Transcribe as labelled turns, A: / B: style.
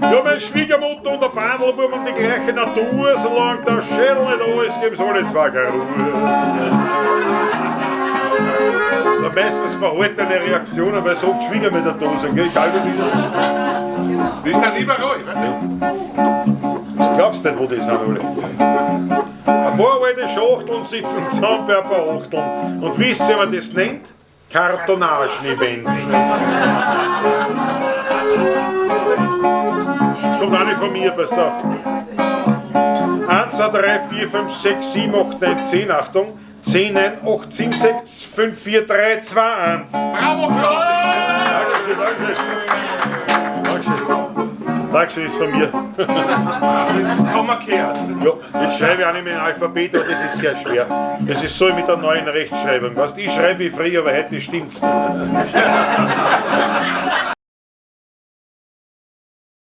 A: Ja, meine Schwiegermutter und der Bandelbub haben die gleiche Natur, solange der Schädel nicht da ist, geben sie alle zwei keine Ruhe. Da meistens verhaltene Reaktionen, weil so oft Schwiegermütter da sind, gell? Egal wie viele.
B: Die sind überall, weißt
A: Du glaubst nicht, wo die sind alle. Ein paar alte Schachteln sitzen zusammen bei ein paar Achteln. Und wisst ihr, wie man das nennt? Kartonagen-Event. Das kommt auch nicht von mir, passt auf. 1, 2, 3, 4, 5, 6, 7, 8, 9, 10, Achtung. 10, 9, 8, 7, 6, 5, 4, 3, 2, 1.
B: Bravo, Klaus!
A: Dankeschön, ist von mir.
B: Das haben wir gehört.
A: Ja, jetzt schreibe ich auch nicht mehr in Alphabet, aber das ist sehr schwer. Das ist so mit der neuen Rechtschreibung. Weißt, ich schreibe wie früher, aber heute stimmt's.